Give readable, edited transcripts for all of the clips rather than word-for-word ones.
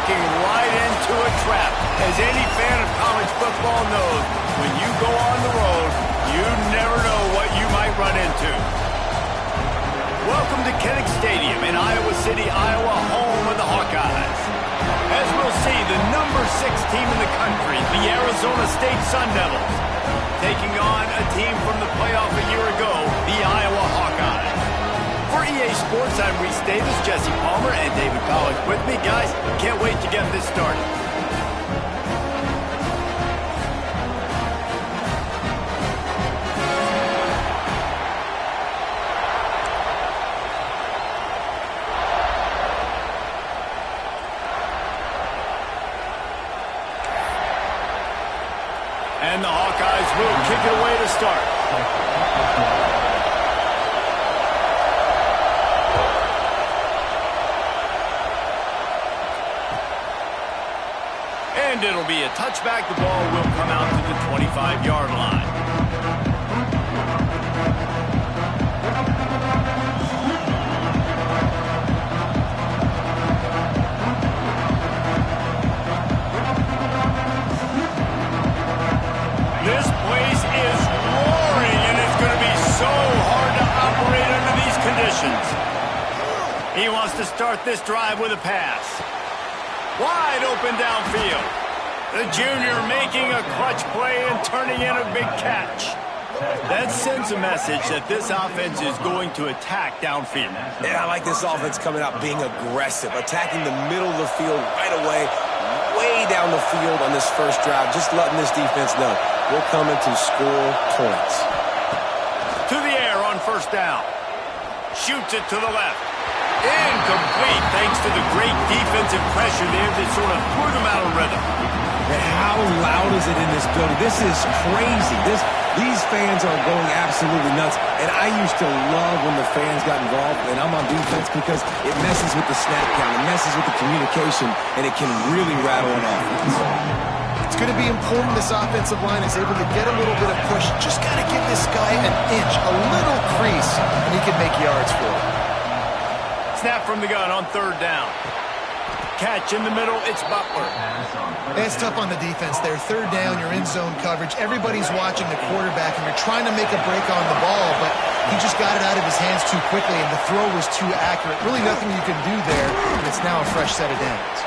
walking right into a trap. As any fan of college football knows, when you go on the road, you never know what you might run into. Welcome to Kinnick Stadium in Iowa City, Iowa, home of the Hawkeyes. As we'll see, the number 6 team in the country, the Arizona State Sun Devils, taking on a team from the playoff a year ago, the Iowa Hawkeyes. For EA Sports, I'm Reese Davis, Jesse Palmer, and David Collins with me. Guys, can't wait to get this started. And the Hawkeyes will kick it away to start. And it'll be a touchback. The ball will come out to the 25-yard line. This place is roaring, and it's going to be so hard to operate under these conditions. He wants to start this drive with a pass. Wide open downfield. The junior making a clutch play and turning in a big catch. That sends a message that this offense is going to attack downfield. Yeah, I like this offense coming out being aggressive, attacking the middle of the field right away, way down the field on this first drive, just letting this defense know we're coming to score points. To the air on first down. Shoots it to the left. Incomplete thanks to the great defensive pressure there that sort of threw them out of rhythm. And how loud is it in this building? This is crazy. These fans are going absolutely nuts. And I used to love when the fans got involved, and I'm on defense because it messes with the snap count, it messes with the communication, and it can really rattle an offense. It's going to be important this offensive line is able to get a little bit of push. Just got to give this guy an inch, a little crease, and he can make yards for it. Snap from the gun on third down. Catch in the middle, it's Butler. It's tough on the defense there. Third down, you're in zone coverage. Everybody's watching the quarterback, and you're trying to make a break on the ball, but he just got it out of his hands too quickly, and the throw was too accurate. Really nothing you can do there, and it's now a fresh set of downs.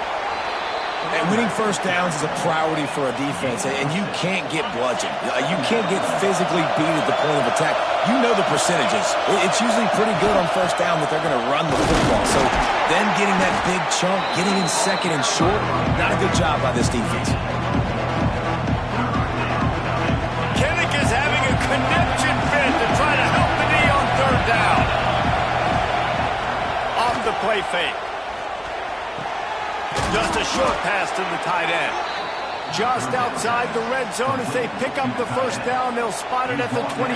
And winning first downs is a priority for a defense, and you can't get bludgeoned. You can't get physically beat at the point of attack. You know the percentages. It's usually pretty good on first down that they're going to run the football. So then getting that big chunk, getting in second and short, not a good job by this defense. Kinnick is having a connection fit to try to help the knee on third down. Off the play fake. Just a short pass to the tight end. Just outside the red zone as they pick up the first down. They'll spot it at the 22.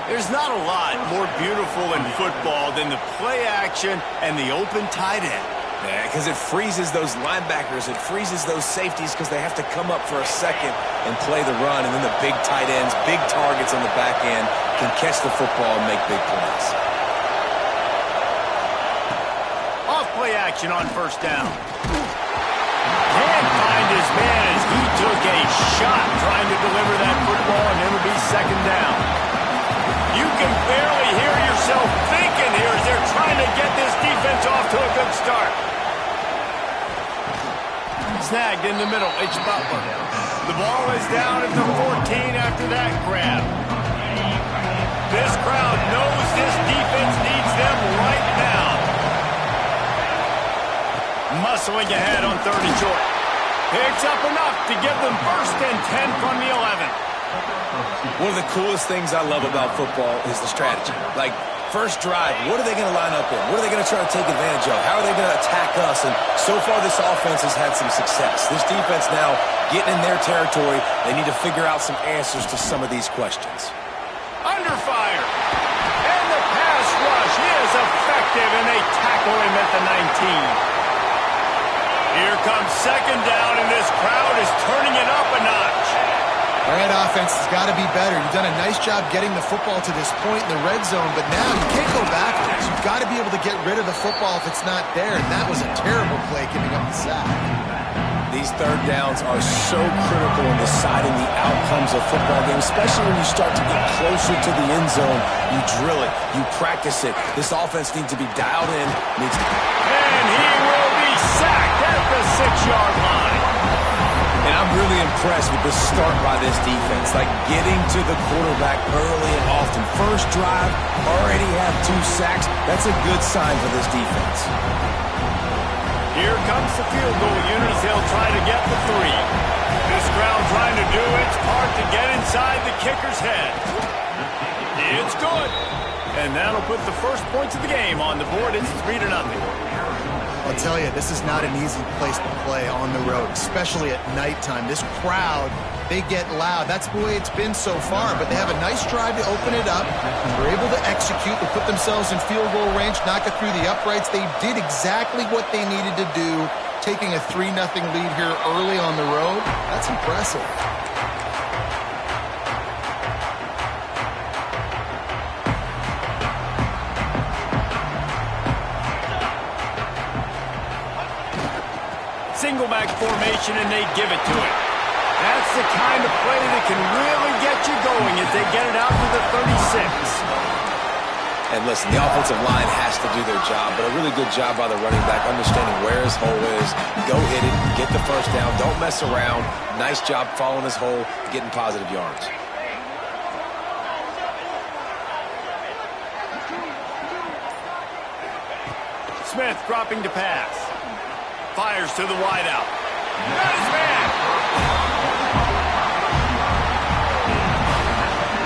There's not a lot more beautiful in football than the play action and the open tight end. Yeah, because it freezes those linebackers. It freezes those safeties because they have to come up for a second and play the run. And then the big tight ends, big targets on the back end can catch the football and make big plays. Play action on first down. Can't find his man as he took a shot trying to deliver that football, and it'll be second down. You can barely hear yourself thinking here as they're trying to get this defense off to a good start. Snagged in the middle, it's Butler. The ball is down at the 14 after that grab. This crowd knows this defense needs them right now. Muscling ahead on third and short. Picks up enough to give them first and 10 from the 11. One of the coolest things I love about football is the strategy. Like, first drive, what are they going to line up in? What are they going to try to take advantage of? How are they going to attack us? And so far, this offense has had some success. This defense now getting in their territory. They need to figure out some answers to some of these questions. Under fire. And the pass rush is effective, and they tackle him at the 19. Here comes second down, and this crowd is turning it up a notch. Right off defense has got to be better. You've done a nice job getting the football to this point in the red zone, but now you can't go backwards. You've got to be able to get rid of the football if it's not there, and that was a terrible play giving up the sack. These third downs are so critical in deciding the outcomes of football games, especially when you start to get closer to the end zone. You drill it. You practice it. This offense needs to be dialed in. And he will be sacked at the 6-yard line. And I'm really impressed with the start by this defense. Like getting to the quarterback early and often. First drive, already have 2 sacks. That's a good sign for this defense. Here comes the field goal unit as they'll try to get the 3. This crowd trying to do its part to get inside the kicker's head. It's good. And that'll put the first points of the game on the board. It's 3-0. I'll tell you, this is not an easy place to play on the road, especially at nighttime. This crowd, they get loud. That's the way it's been so far, but they have a nice drive to open it up. They're able to execute. They put themselves in field goal range, knock it through the uprights. They did exactly what they needed to do, taking a 3-0 lead here early on the road. That's impressive. Single back formation, and they give it to him. That's the kind of play that can really get you going as they get it out to the 36. And listen, the offensive line has to do their job, but a really good job by the running back, understanding where his hole is. Go hit it, get the first down, don't mess around. Nice job following his hole, getting positive yards. Smith dropping to pass. Fires to the wideout. Got his man.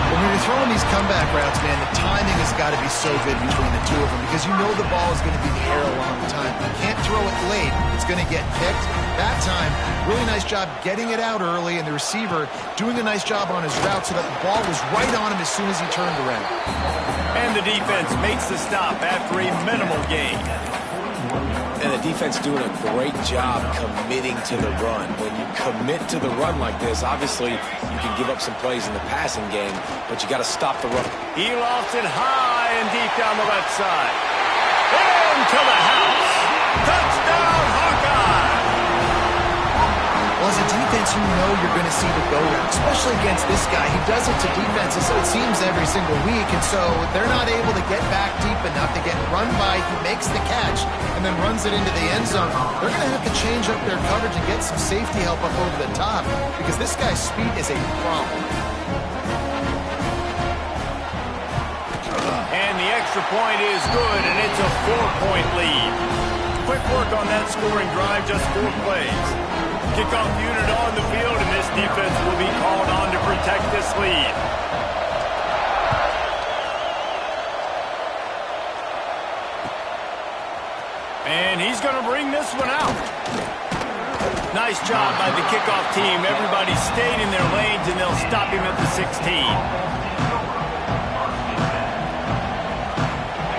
When you're throwing these comeback routes, man, the timing has got to be so good between the two of them because you know the ball is going to be in the air a long time. You can't throw it late. It's going to get picked. That time, really nice job getting it out early, and the receiver doing a nice job on his route so that the ball was right on him as soon as he turned around. And the defense makes the stop after a minimal gain. And the defense doing a great job committing to the run. When you commit to the run like this, obviously you can give up some plays in the passing game, but you got to stop the run. He lost it high and deep down the left side. Into the house. Touchdown, Hawkeye! Well, as a defense, you know you're going to see the go route, especially against this guy. He does it to defenses, so it seems every single week, and so they're not able to get back deep enough to get run by. He makes the catch and then runs it into the end zone. They're going to have to change up their coverage and get some safety help up over the top because this guy's speed is a problem. And the extra point is good, and it's a 4-point lead. Quick work on that scoring drive, just 4 plays. Kickoff unit on the field, and this defense will be called on to protect this lead. And he's going to bring this one out. Nice job by the kickoff team. Everybody stayed in their lanes, and they'll stop him at the 16.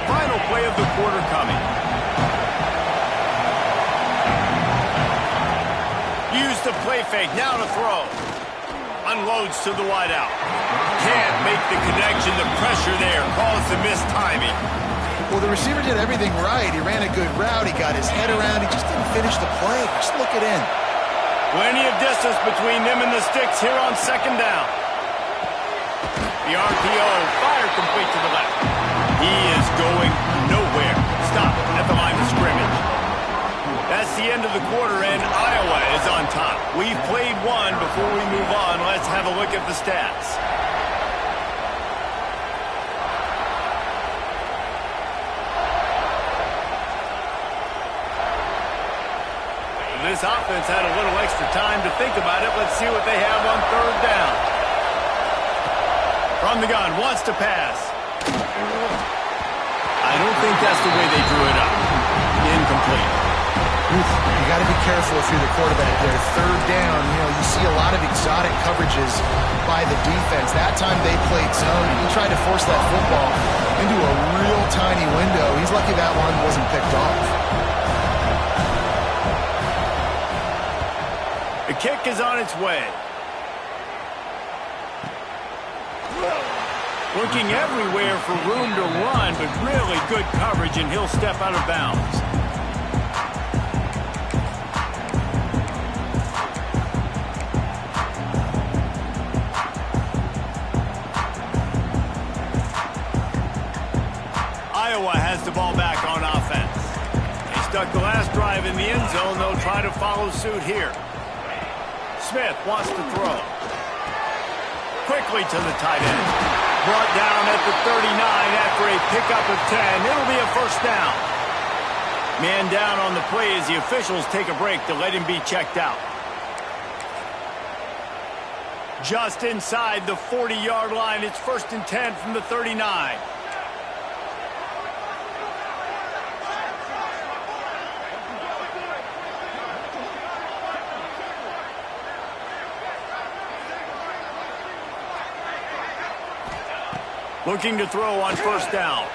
Final play of the quarter coming. Use the play fake, now to throw. Unloads to the wideout. Can't make the connection, the pressure there caused the missed timing. Well, the receiver did everything right. He ran a good route, he got his head around, he just didn't finish the play. Just look it in. Plenty of distance between them and the sticks here on 2nd down. The RPO, fire complete to the left. He is going nowhere. Stop at the line of scrimmage. That's the end of the quarter, and Iowa is on top. We've played one. Before we move on, let's have a look at the stats. This offense had a little extra time to think about it. Let's see what they have on 3rd down. From the gun, wants to pass. I don't think that's the way they drew it up. Incomplete. You got to be careful if you're the quarterback there. 3rd down, you see a lot of exotic coverages by the defense. That time they played zone. He tried to force that football into a real tiny window. He's lucky that one wasn't picked off. The kick is on its way. Looking everywhere for room to run, but really good coverage, and he'll step out of bounds. Iowa has the ball back on offense. They stuck the last drive in the end zone. They'll try to follow suit here. Smith wants to throw. Quickly to the tight end. Brought down at the 39 after a pickup of 10. It'll be a first down. Man down on the play as the officials take a break to let him be checked out. Just inside the 40-yard line. It's 1st and 10 from the 39. Looking to throw on first down.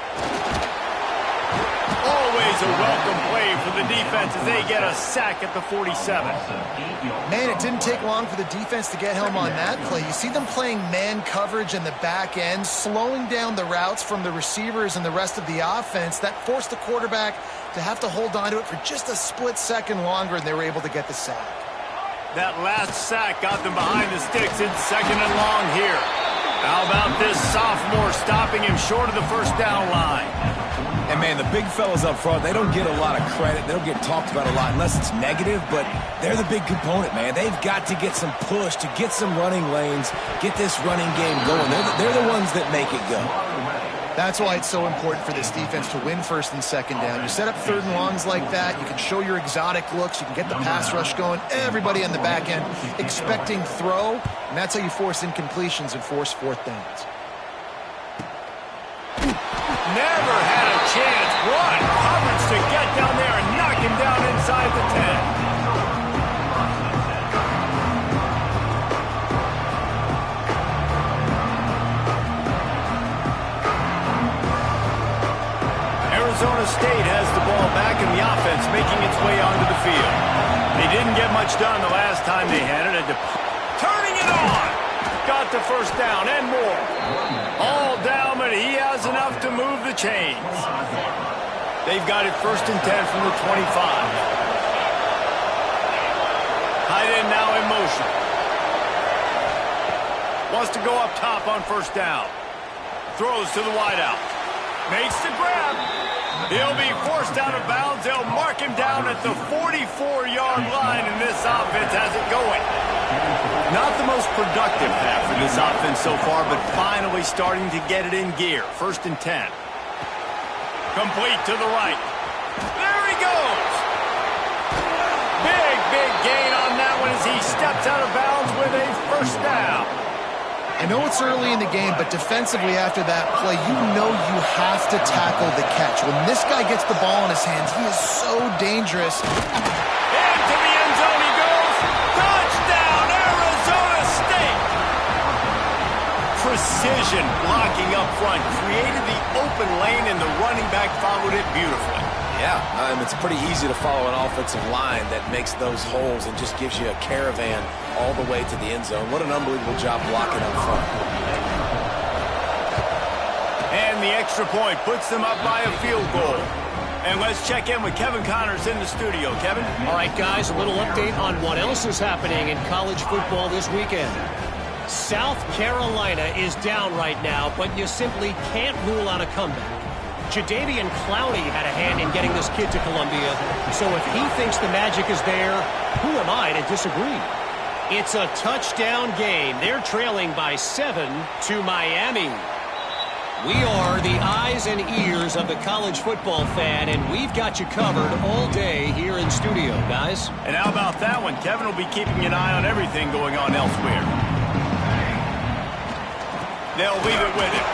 Always a welcome play for the defense as they get a sack at the 47. Man, it didn't take long for the defense to get home on that play. You see them playing man coverage in the back end, slowing down the routes from the receivers and the rest of the offense. That forced the quarterback to have to hold on to it for just a split second longer, and they were able to get the sack. That last sack got them behind the sticks. It's 2nd and long here. How about this sophomore stopping him short of the first down line? And, man, the big fellas up front, they don't get a lot of credit. They don't get talked about a lot unless it's negative, but they're the big component, man. They've got to get some push, to get some running lanes, get this running game going. They're the ones that make it go. That's why it's so important for this defense to win 1st and 2nd down. You set up 3rd and longs like that, you can show your exotic looks, you can get the pass rush going, everybody on the back end expecting throw, and that's how you force incompletions and force 4th downs. Never had a chance. What coverage to get down there and knock him down inside the 10. Arizona State has the ball back in the offense, making its way onto the field. They didn't get much done the last time they had it. Turning it on! Got the first down and more. All down, but he has enough to move the chains. They've got it 1st and 10 from the 25. Tight end now in motion. Wants to go up top on first down. Throws to the wideout. Makes the grab. He'll be forced out of bounds. They'll mark him down at the 44-yard line, and this offense has it going. Not the most productive half for this offense so far, but finally starting to get it in gear. 1st and 10. Complete to the right. There he goes. Big gain on that one as he steps out of bounds with a first down. I know it's early in the game, but defensively after that play, you know you have to tackle the catch. When this guy gets the ball in his hands, he is so dangerous. Into the end zone he goes. Touchdown, Arizona State. Precision blocking up front. Created the open lane, and the running back followed it beautifully. Yeah, it's pretty easy to follow an offensive line that makes those holes and just gives you a caravan all the way to the end zone. What an unbelievable job blocking up front. And the extra point puts them up by a field goal. And let's check in with Kevin Connors in the studio. Kevin? All right, guys, a little update on what else is happening in college football this weekend. South Carolina is down right now, but you simply can't rule out a comeback. Jadeveon Clowney had a hand in getting this kid to Columbia, so if he thinks the magic is there, who am I to disagree? It's a touchdown game. They're trailing by 7 to Miami. We are the eyes and ears of the college football fan, and we've got you covered all day here in studio, guys. And how about that one? Kevin will be keeping an eye on everything going on elsewhere. They'll leave it with him.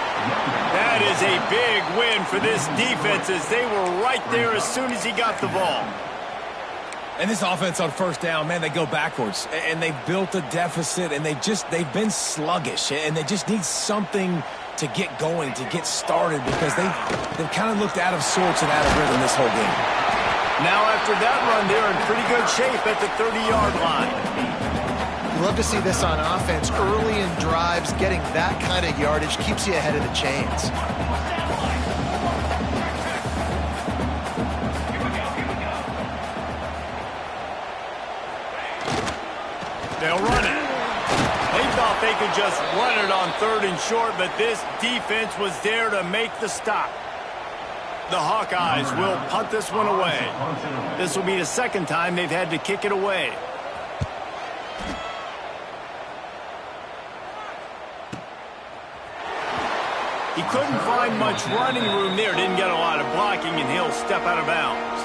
That is a big win for this defense as they were right there as soon as he got the ball. And this offense on first down, man, they go backwards. And they built a deficit, and they've been sluggish. And they just need something to get going, to get started, because they've kind of looked out of sorts and out of rhythm this whole game. Now after that run, they're in pretty good shape at the 30-yard line. love to see this on offense. Early in drives, getting that kind of yardage keeps you ahead of the chains. They'll run it. They thought they could just run it on 3rd and short, but this defense was there to make the stop. The Hawkeyes will punt this one away. This will be the second time they've had to kick it away. He couldn't find much running room there. Didn't get a lot of blocking, and he'll step out of bounds.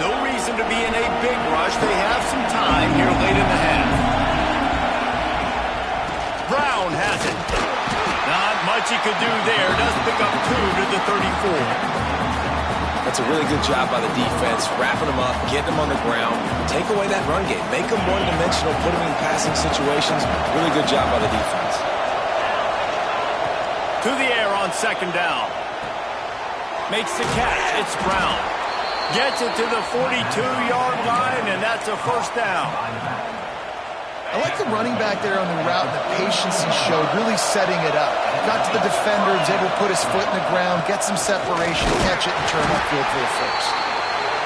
No reason to be in a big rush. They have some time here late in the half. Brown has it. Not much he could do there. Does pick up 2 to the 34. That's a really good job by the defense, wrapping them up, getting them on the ground, take away that run game, make them one-dimensional, put them in passing situations. Really good job by the defense. To the air on 2nd down. Makes the catch. It's Brown. Gets it to the 42-yard line, and that's a 1st down. I like the running back there on the route and the patience he showed, really setting it up. Got to the defender, was able to put his foot in the ground, get some separation, catch it, and turn upfield for the 1st.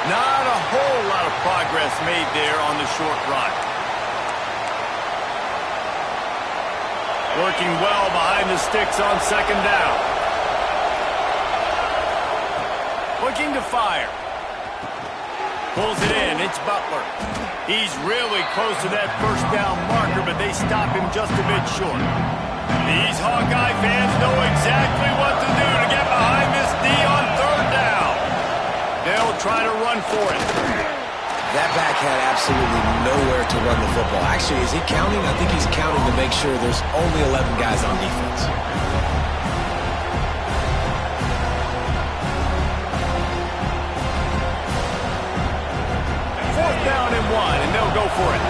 Not a whole lot of progress made there on the short run. Working well behind the sticks on 2nd down. Looking to fire. Pulls it in. It's Butler. He's really close to that 1st down marker, but they stop him just a bit short. These Hawkeye fans know exactly what to do to get behind this D on 3rd down. They'll try to run for it. That back had absolutely nowhere to run the football. Actually, is he counting? I think he's counting to make sure there's only 11 guys on defense. 4th down and 1, and they'll go for it.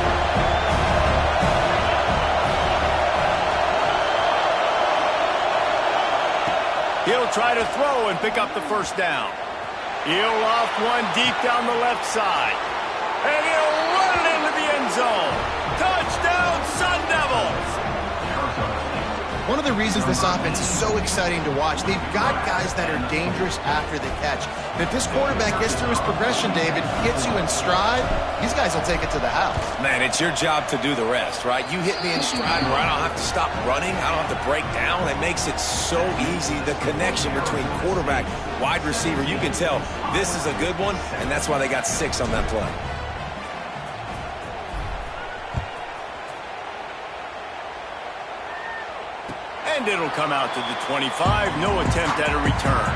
He'll try to throw and pick up the 1st down. He'll loft one deep down the left side. And he'll run it into the end zone. Touchdown, Sun Devils! One of the reasons this offense is so exciting to watch, they've got guys that are dangerous after the catch. And if this quarterback gets through his progression, David, gets you in stride, these guys will take it to the house. Man, it's your job to do the rest, right? You hit me in stride where I don't have to stop running. I don't have to break down. It makes it so easy, the connection between quarterback, wide receiver. You can tell this is a good one, and that's why they got 6 on that play. And it'll come out to the 25. No attempt at a return.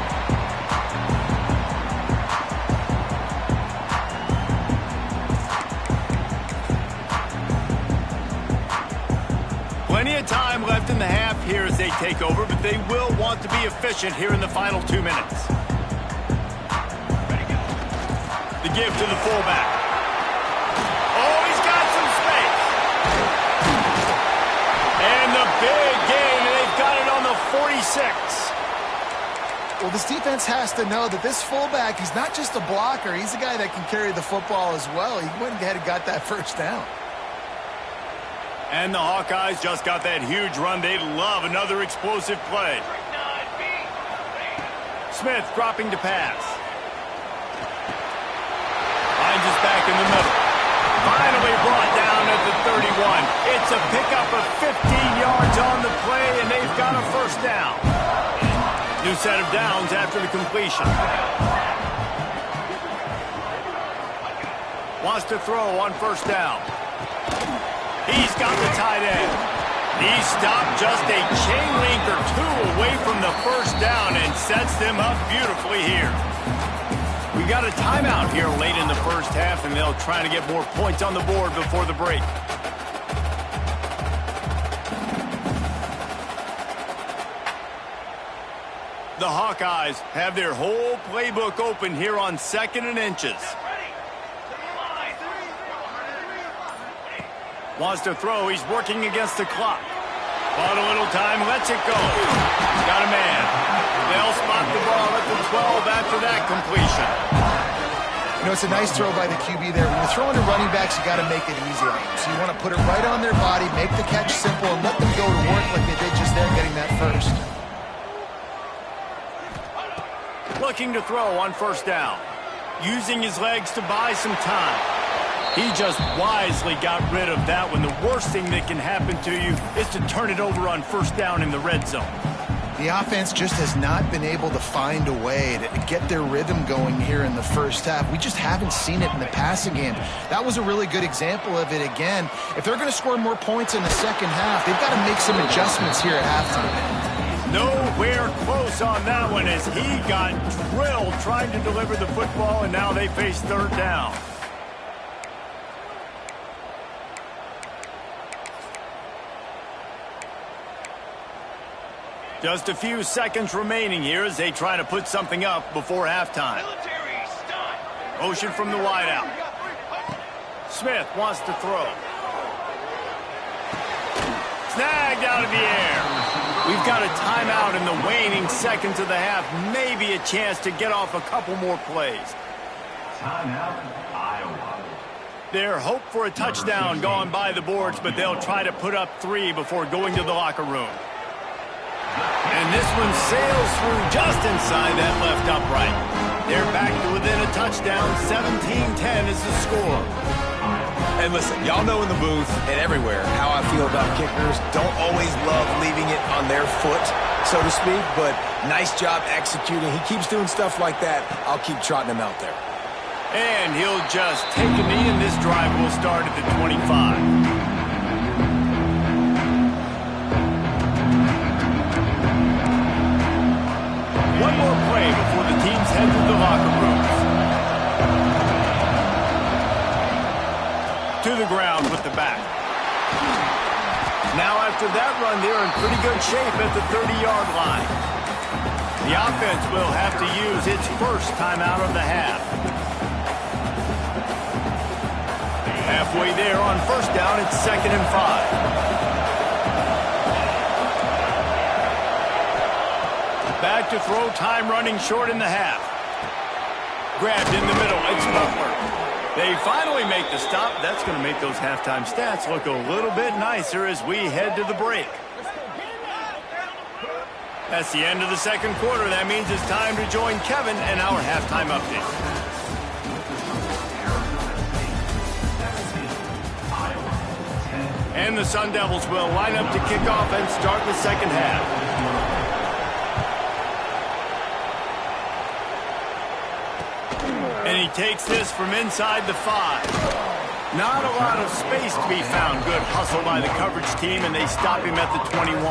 Plenty of time left in the half here as they take over, but they will want to be efficient here in the final 2 minutes. The give to the fullback. Oh, he's got some space. And the big gain, and they've got it on the 46. Well, this defense has to know that this fullback, he's not just a blocker. He's a guy that can carry the football as well. He went ahead and got that 1st down. And the Hawkeyes just got that huge run. They'd love another explosive play. Smith dropping to pass. Finds his back in the middle. Finally brought down at the 31. It's a pickup of 15 yards on the play, and they've got a 1st down. New set of downs after the completion. Wants to throw on 1st down. He's got the tight end. He's stopped just a chain link or 2 away from the 1st down and sets them up beautifully here. We got a timeout here late in the 1st half, and they'll try to get more points on the board before the break. The Hawkeyes have their whole playbook open here on 2nd and inches. Wants to throw. He's working against the clock. Bought a little time. Lets it go. Got a man. They'll spot the ball at the 12 after that completion. You know, it's a nice throw by the QB there. When you're throwing to running backs, you got to make it easy on them. So you want to put it right on their body, make the catch simple, and let them go to work like they did just there getting that first. Looking to throw on first down. Using his legs to buy some time. He just wisely got rid of that one. The worst thing that can happen to you is to turn it over on first down in the red zone. The offense just has not been able to find a way to get their rhythm going here in the first half. We just haven't seen it in the passing game. That was a really good example of it again. If they're going to score more points in the second half, they've got to make some adjustments here at halftime. Nowhere close on that one as he got drilled trying to deliver the football, and now they face third down. Just a few seconds remaining here as they try to put something up before halftime. Motion from the wideout. Smith wants to throw. Snagged out of the air. We've got a timeout in the waning seconds of the half. Maybe a chance to get off a couple more plays. Timeout, Iowa. Their hope for a touchdown gone by the boards, but they'll try to put up 3 before going to the locker room. And this one sails through just inside that left upright. They're back to within a touchdown. 17-10 is the score. And listen, y'all know in the booth and everywhere how I feel about kickers. Don't always love leaving it on their foot, so to speak, but nice job executing. He keeps doing stuff like that. I'll keep trotting him out there. And he'll just take a knee, and this drive will start at the 25. One more play before the teams head to the locker rooms. To the ground with the back. Now after that run, they're in pretty good shape at the 30-yard line. The offense will have to use its first timeout of the half. Halfway there on first down, it's 2nd and 5. Back to throw, time running short in the half. Grabbed in the middle, it's Butler. They finally make the stop. That's going to make those halftime stats look a little bit nicer as we head to the break. That's the end of the second quarter. That means it's time to join Kevin and our halftime update. And the Sun Devils will line up to kick off and start the second half. And he takes this from inside the 5. Not a lot of space to be found. Good hustle by the coverage team, and they stop him at the 21.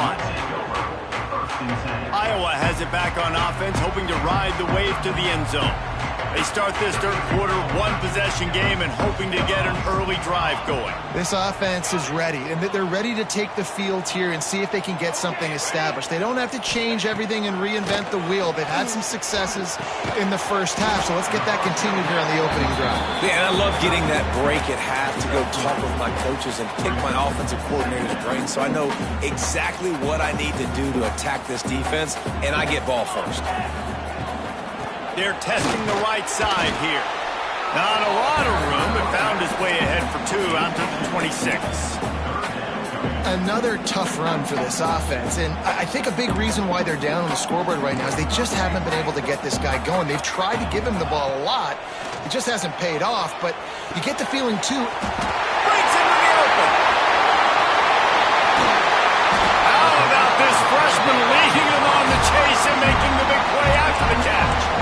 Iowa has it back on offense, hoping to ride the wave to the end zone. They start this third quarter, one-possession game, and hoping to get an early drive going. This offense is ready, and they're ready to take the field here and see if they can get something established. They don't have to change everything and reinvent the wheel. They've had some successes in the first half, so let's get that continued here on the opening drive. Yeah, and I love getting that break at half to go talk with my coaches and pick my offensive coordinator's brain so I know exactly what I need to do to attack this defense, and I get ball first. They're testing the right side here. Not a lot of room, but found his way ahead for 2 out to the 26. Another tough run for this offense, and I think a big reason why they're down on the scoreboard right now is they just haven't been able to get this guy going. They've tried to give him the ball a lot. It just hasn't paid off, but you get the feeling, too. Breaks into the open. How about this freshman leading him on the chase and making the big play after the catch?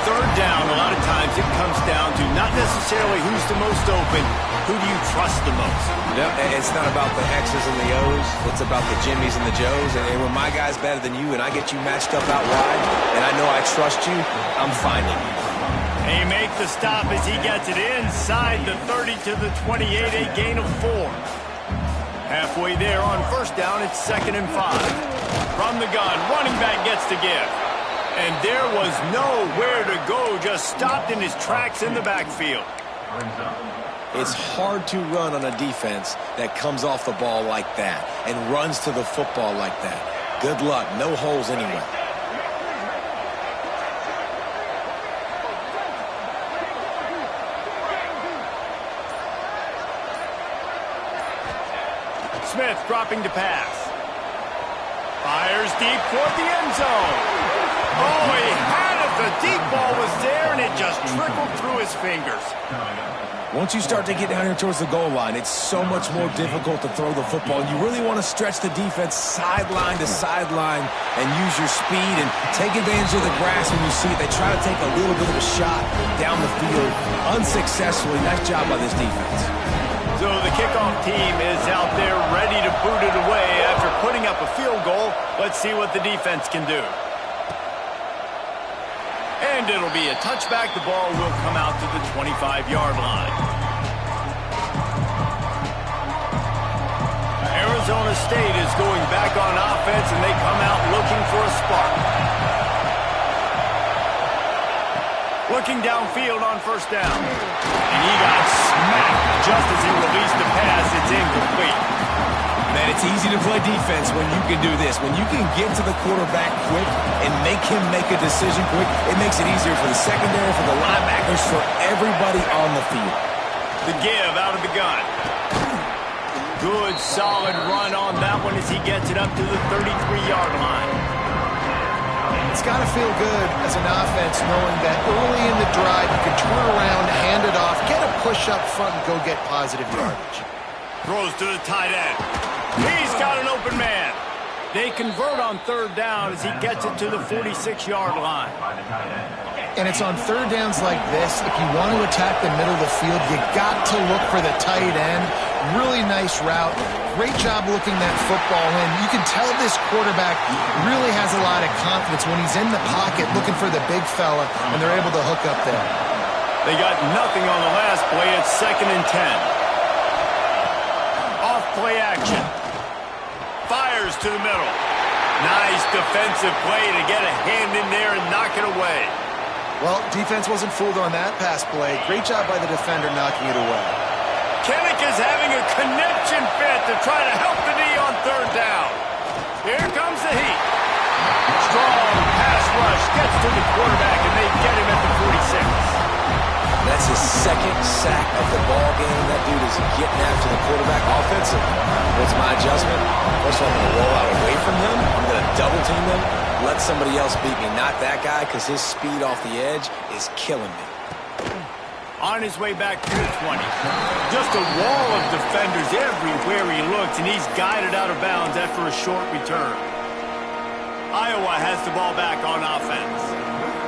Third down, a lot of times it comes down to not necessarily who's the most open, who do you trust the most? Yep, it's not about the X's and the O's. It's about the Jimmys and the Joes. And when my guy's better than you and I get you matched up out wide and I know I trust you, I'm finding you. He makes the stop as he gets it inside the 30 to the 28, a gain of 4. Halfway there on first down, it's 2nd and 5. From the gun, running back gets to give. And there was nowhere to go, just stopped in his tracks in the backfield. It's hard to run on a defense that comes off the ball like that and runs to the football like that. Good luck. No holes anyway. Smith dropping to pass. Fires deep toward the end zone. Oh, he had it. The deep ball was there, and it just trickled through his fingers. Once you start to get down here towards the goal line, it's so much more difficult to throw the football. And you really want to stretch the defense sideline to sideline and use your speed and take advantage of the grass when you see it. They try to take a little bit of a shot down the field unsuccessfully. Nice job by this defense. So the kickoff team is out there ready to boot it away after putting up a field goal. Let's see what the defense can do. And it'll be a touchback. The ball will come out to the 25-yard line. Arizona State is going back on offense, and they come out looking for a spark. Looking downfield on first down. And he got smacked just as he released the pass. It's incomplete. Man, it's easy to play defense when you can do this. When you can get to the quarterback quick and make him make a decision quick, it makes it easier for the secondary, for the linebackers, for everybody on the field. The give out of the gun. Good, solid run on that one as he gets it up to the 33-yard line. It's got to feel good as an offense knowing that early in the drive you can turn around, hand it off, get a push up front, and go get positive yardage. Throws to the tight end. He's got an open man. They convert on third down as he gets it to the 46-yard line. And it's on third downs like this, if you want to attack the middle of the field, you got to look for the tight end. Really nice route. Great job looking that football in. You can tell this quarterback really has a lot of confidence when he's in the pocket looking for the big fella, and they're able to hook up there. They got nothing on the last play. It's 2nd and 10. Play action. Fires to the middle. Nice defensive play to get a hand in there and knock it away. Well, defense wasn't fooled on that pass play. Great job by the defender knocking it away. Kinnick is having a connection fit to try to help the knee on third down. Here comes the heat. Strong pass rush gets to the quarterback, and they get him at the 46. That's his second sack of the ball game. That dude is getting after the quarterback offensively. What's my adjustment? First of all, I'm going to roll out away from him. I'm going to double team him. Let somebody else beat me, not that guy, because his speed off the edge is killing me. On his way back to the 20. Just a wall of defenders everywhere he looks, and he's guided out of bounds after a short return. Iowa has the ball back on offense.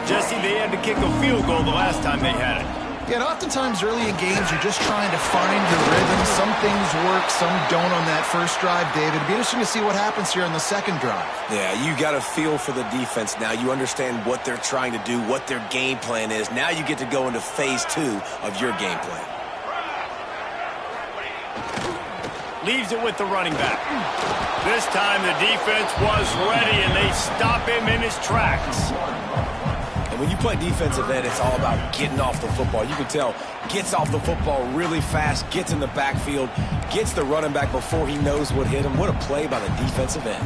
Jesse, they had to kick a field goal the last time they had it. Yeah, and oftentimes early in games, you're just trying to find your rhythm. Some things work, some don't on that first drive, David. It'd be interesting to see what happens here in the second drive. Yeah, you got a feel for the defense now. You understand what they're trying to do, what their game plan is. Now you get to go into phase 2 of your game plan. Leaves it with the running back. This time the defense was ready, and they stop him in his tracks. When you play defensive end, it's all about getting off the football. You can tell, gets off the football really fast, gets in the backfield, gets the running back before he knows what hit him. What a play by the defensive end.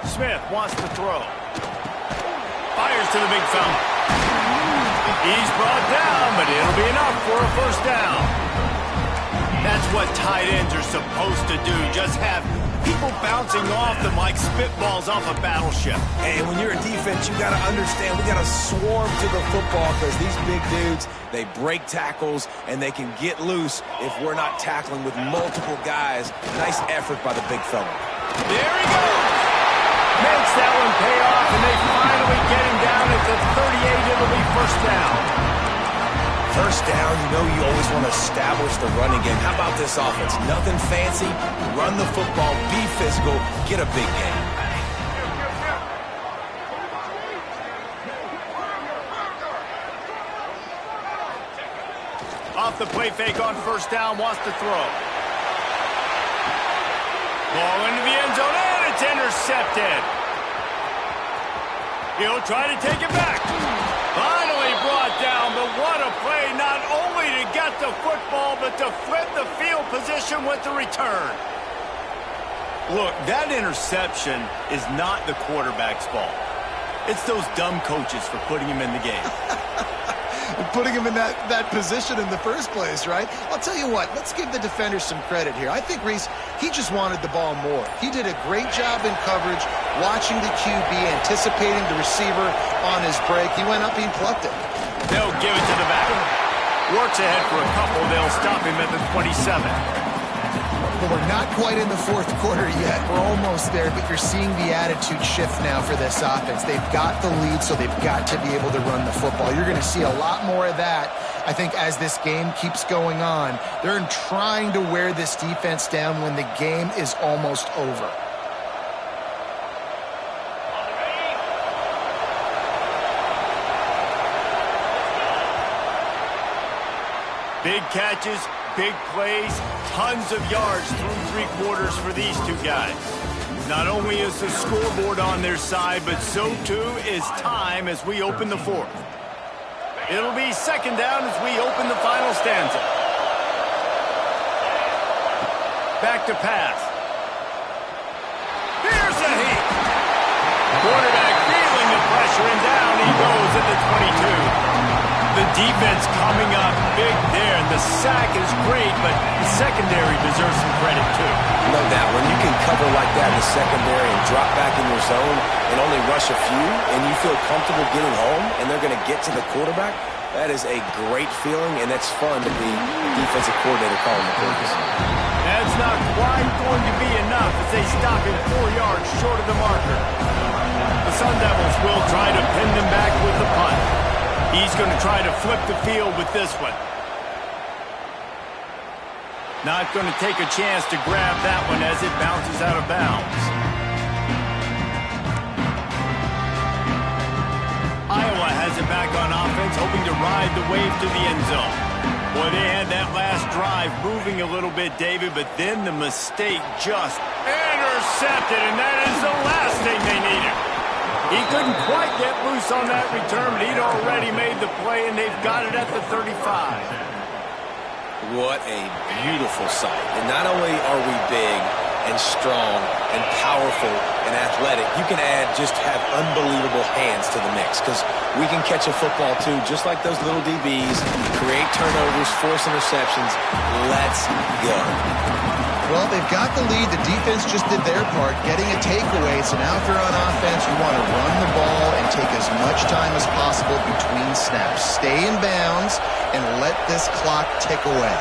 Smith wants to throw. Fires to the big fella. He's brought down, but it'll be enough for a first down. That's what tight ends are supposed to do. Just have people bouncing off them like spitballs off a battleship. And when you're a defense, you got to understand, we got to swarm to the football because these big dudes, they break tackles and they can get loose if we're not tackling with multiple guys. Nice effort by the big fella. There he goes. Makes that one pay off, and they finally get him down at the 38. It'll be first down. First down, you know you always want to establish the running game. How about this offense? Nothing fancy. Run the football, be physical, get a big game. Off the play fake on first down, wants to throw. Ball into the end zone, and it's intercepted. He'll try to take it back. Finally brought down, but what a play, not only to get the football, but to flip the field position with the return. Look, that interception is not the quarterback's fault. It's those dumb coaches for putting him in the game. putting him in that position in the first place, right? I'll tell you what, let's give the defender some credit here. I think Reese, he just wanted the ball more. He did a great job in coverage, watching the QB, anticipating the receiver on his break. He went up, he plucked it. They'll give it to the back. Works ahead for a couple. They'll stop him at the 27. Well, we're not quite in the fourth quarter yet. We're almost there, but you're seeing the attitude shift now for this offense. They've got the lead, so they've got to be able to run the football. You're going to see a lot more of that, I think, as this game keeps going on. They're trying to wear this defense down when the game is almost over. Big catches, big plays, tons of yards through three quarters for these two guys. Not only is the scoreboard on their side, but so too is time as we open the fourth. It'll be second down as we open the final stanza. Back to pass. Here's a heat. Quarterback feeling the pressure, and down he goes at the 22. The defense coming up big there, and the sack is great, but the secondary deserves some credit too. No doubt. When you can cover like that in the secondary and drop back in your zone and only rush a few, and you feel comfortable getting home, and they're going to get to the quarterback, that is a great feeling, and it's fun to be the defensive coordinator calling the plays. That's not quite going to be enough as they stop him 4 yards short of the marker. The Sun Devils will try to pin them back with the punt. He's going to try to flip the field with this one. Not going to take a chance to grab that one as it bounces out of bounds. Iowa has it back on offense, hoping to ride the wave to the end zone. Boy, they had that last drive moving a little bit, David, but then the mistake just intercepted, and that is the last thing they needed. He couldn't quite get loose on that return, but he'd already made the play, and they've got it at the 35. What a beautiful sight. And not only are we big and strong and powerful and athletic, you can just have unbelievable hands to the mix, because we can catch a football too, just like those little DBs, create turnovers, force interceptions. Let's go. Well, they've got the lead. The defense just did their part, getting a takeaway. So now if you're on offense, you want to run the ball and take as much time as possible between snaps. Stay in bounds and let this clock tick away.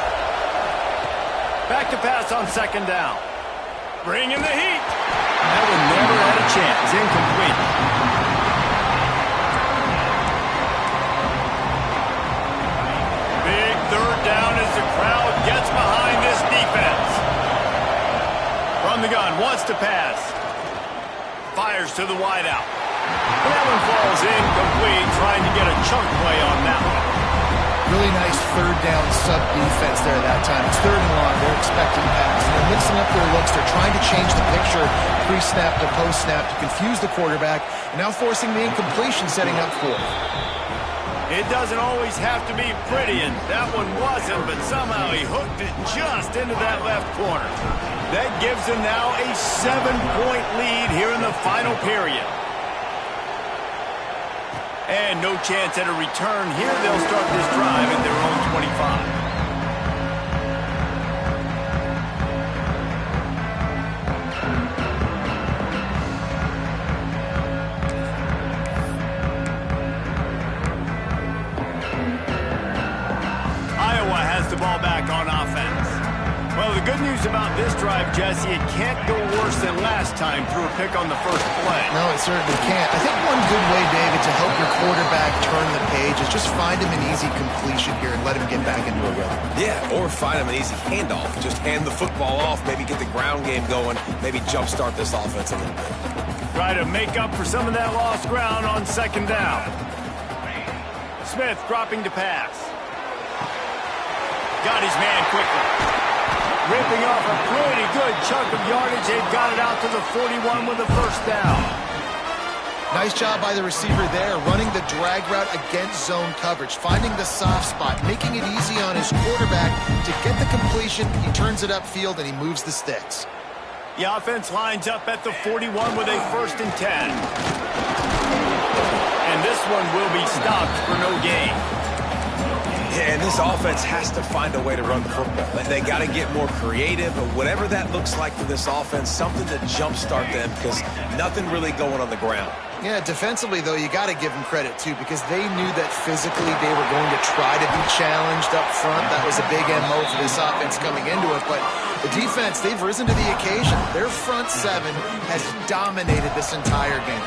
Back to pass on second down. Bring in the heat. That one never had a chance. Incomplete. Big third down as the crowd gets behind this defense. From the gun, wants to pass. Fires to the wideout. That one falls incomplete, trying to get a chunk play on that one. Really nice third down sub-defense there that time. It's third and long. They're expecting pass. They're mixing up their looks. They're trying to change the picture pre-snap to post-snap to confuse the quarterback, and now forcing the incompletion, setting up fourth. It doesn't always have to be pretty, and that one wasn't, but somehow he hooked it just into that left corner. That gives them now a 7-point lead here in the final period. And no chance at a return here. They'll start this drive at their own 25. The ball back on offense. Well, the good news about this drive, Jesse, it can't go worse than last time through a pick on the first play. No, it certainly can't. I think one good way, David, to help your quarterback turn the page is just find him an easy completion here and let him get back into a rhythm. Yeah, or find him an easy handoff. Just hand the football off, maybe get the ground game going, maybe jumpstart this offense a little bit. Try to make up for some of that lost ground on second down. Smith dropping to pass. Got his man quickly. Ripping off a pretty good chunk of yardage. They've got it out to the 41 with a first down. Nice job by the receiver there, running the drag route against zone coverage, finding the soft spot, making it easy on his quarterback to get the completion. He turns it upfield, and he moves the sticks. The offense lines up at the 41 with a 1st and 10. And this one will be stopped for no gain. And this offense has to find a way to run the football. They got to get more creative, but whatever that looks like for this offense, something to jumpstart them because nothing really going on the ground. Yeah, defensively, though, you got to give them credit, too, because they knew that physically they were going to try to be challenged up front. That was a big MO for this offense coming into it. But the defense, they've risen to the occasion. Their front seven has dominated this entire game.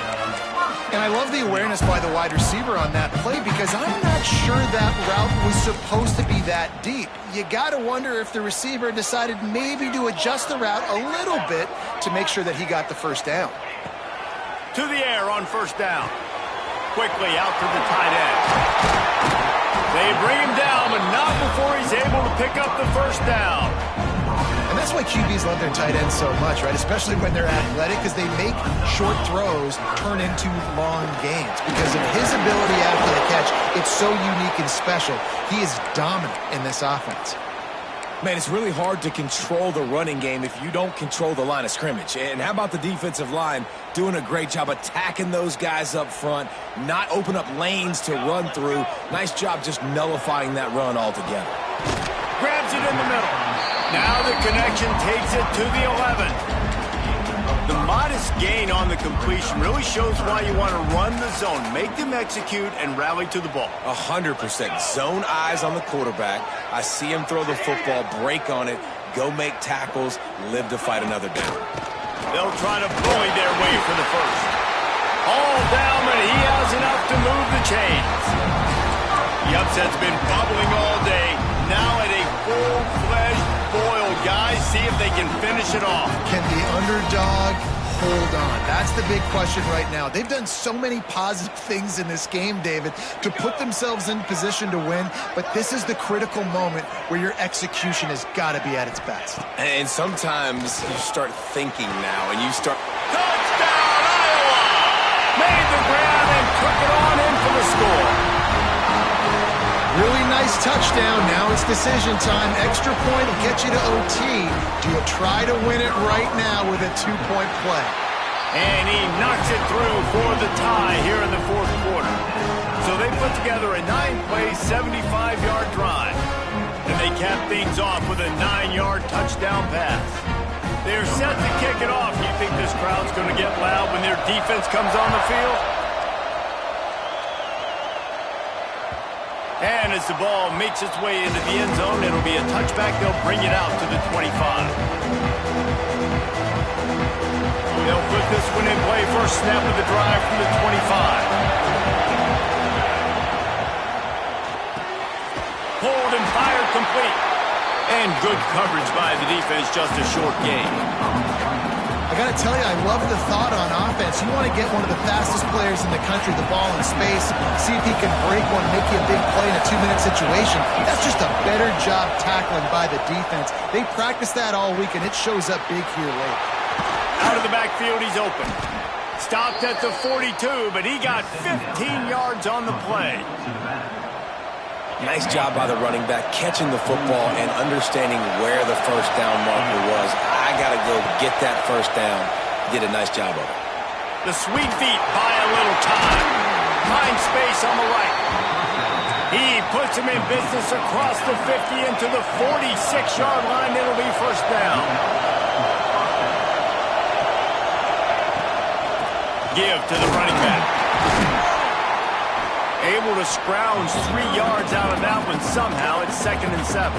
And I love the awareness by the wide receiver on that play because I'm not sure that route was supposed to be that deep. You got to wonder if the receiver decided maybe to adjust the route a little bit to make sure that he got the first down. To the air on first down. Quickly out to the tight end. They bring him down, but not before he's able to pick up the first down. And that's why QBs love their tight ends so much, right? Especially when they're athletic, because they make short throws turn into long gains. Because of his ability after the catch, it's so unique and special. He is dominant in this offense. Man, it's really hard to control the running game if you don't control the line of scrimmage. And how about the defensive line doing a great job attacking those guys up front, not open up lanes to run through. Nice job just nullifying that run altogether. Grabs it in the middle. Now the connection takes it to the 11. The modest gain on the completion really shows why you want to run the zone, make them execute, and rally to the ball. 100%. Zone eyes on the quarterback. I see him throw the football, break on it, go make tackles, live to fight another down. They'll try to bully their way for the first. All down, but he has enough to move the chains. The upset's been bubbling all day. Now at a full-fledged boil, guys. See if they can finish it off. Can the underdog hold on? That's the big question right now. They've done so many positive things in this game, David, to put themselves in position to win, but this is the critical moment where your execution has got to be at its best. And sometimes you start thinking now, and you start... Touchdown, Iowa! Made the grab and took it on in for the score. Really nice touchdown. Now it's decision time. Extra point will get you to OT. Do you try to win it right now with a two-point play? And he knocks it through for the tie here in the fourth quarter. So they put together a 9-play, 75-yard drive. And they cap things off with a 9-yard touchdown pass. They're set to kick it off. Do you think this crowd's going to get loud when their defense comes on the field? And as the ball makes its way into the end zone, it'll be a touchback. They'll bring it out to the 25. They'll put this one in play. First snap of the drive from the 25. Pulled and fired complete. And good coverage by the defense, just a short gain. I got to tell you, I love the thought on offense. You want to get one of the fastest players in the country the ball in space, see if he can break one, make you a big play in a 2-minute situation. That's just a better job tackling by the defense. They practice that all week, and it shows up big here late. Out of the backfield, he's open. Stopped at the 42, but he got 15 yards on the play. Nice job by the running back, catching the football and understanding where the first down marker was. I got to go get that first down. Did a nice job of it. The sweet feet buy a little time. Find space on the right. He puts him in business across the 50 into the 46-yard line. It'll be first down. Give to the running back. Able to scrounge 3 yards out of that one somehow. It's 2nd and 7.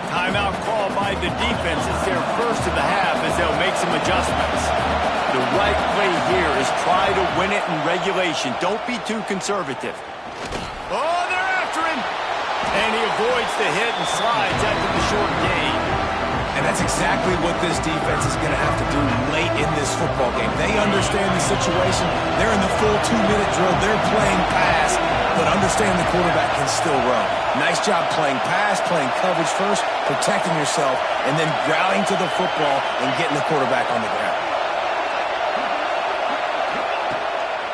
Timeout called by the defense. It's their first of the half as they'll make some adjustments. The right play here is try to win it in regulation. Don't be too conservative. Oh, they're after him. And he avoids the hit and slides after the short gain. And that's exactly what this defense is going to have to do late in this football game. They understand the situation. They're in the full 2-minute drill. They're playing pass, but understand the quarterback can still run. Nice job playing pass, playing coverage first, protecting yourself, and then rallying to the football and getting the quarterback on the ground.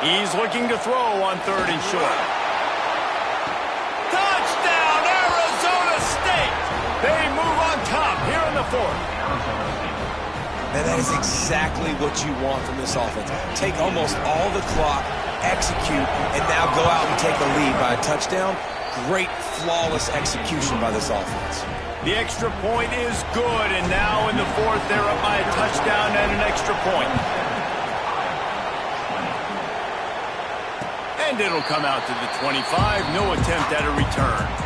He's looking to throw on 3rd and short. Touchdown, Arizona State! They move on top here in the 4th. And that is exactly what you want from this offense. Take almost all the clock, execute, and now go out and take a lead by a touchdown. great, flawless execution by this offense. The extra point is good, and now in the fourth, they're up by a touchdown and an extra point. And it'll come out to the 25. No attempt at a return.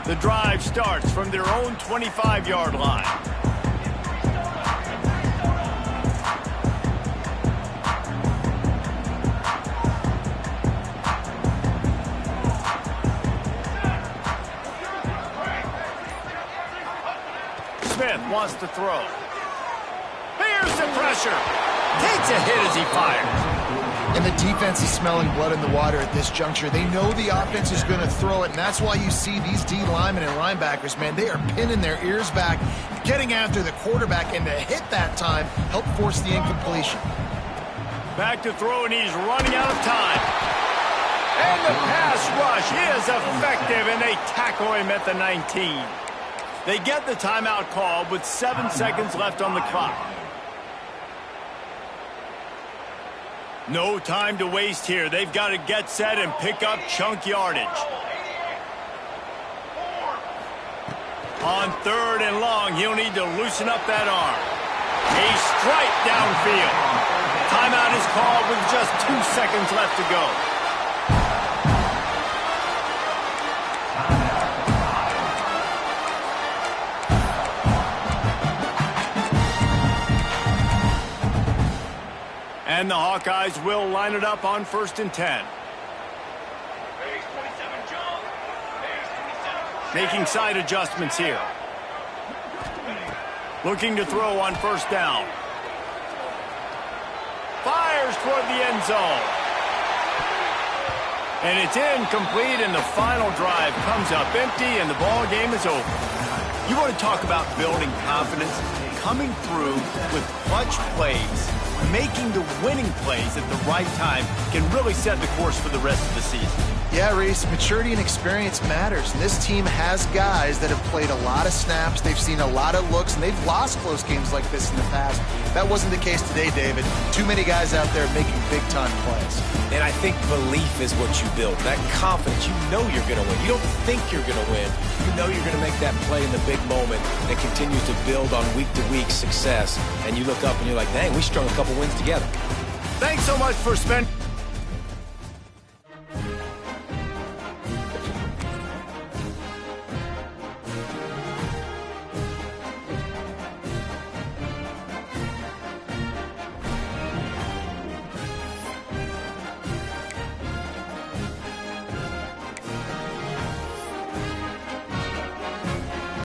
The drive starts from their own 25-yard line. Smith wants to throw. Here's the pressure. Takes a hit as he fires. And the defense is smelling blood in the water at this juncture. They know the offense is going to throw it, and that's why you see these D linemen and linebackers, man, they are pinning their ears back, getting after the quarterback, and to hit that time, help force the incompletion. Back to throw, and he's running out of time. And the pass rush is effective, and they tackle him at the 19. They get the timeout called with 7 seconds left on the clock. No time to waste here. They've got to get set and pick up chunk yardage. On 3rd and long, he'll need to loosen up that arm. A strike downfield. Timeout is called with just 2 seconds left to go. And the Hawkeyes will line it up on 1st and 10. Making side adjustments here. Looking to throw on 1st down. Fires toward the end zone. And it's incomplete, and the final drive comes up empty, and the ball game is over. You want to talk about building confidence? Coming through with clutch plays, making the winning plays at the right time can really set the course for the rest of the season. Yeah, Reese, maturity and experience matters. And this team has guys that have played a lot of snaps. They've seen a lot of looks, and they've lost close games like this in the past. That wasn't the case today, David. Too many guys out there making big-time plays. And I think belief is what you build. That confidence, you know you're going to win. You don't think you're going to win. You know you're going to make that play in the big moment that continues to build on week-to-week success. And you look up and you're like, dang, we strung a couple wins together. Thanks so much for spending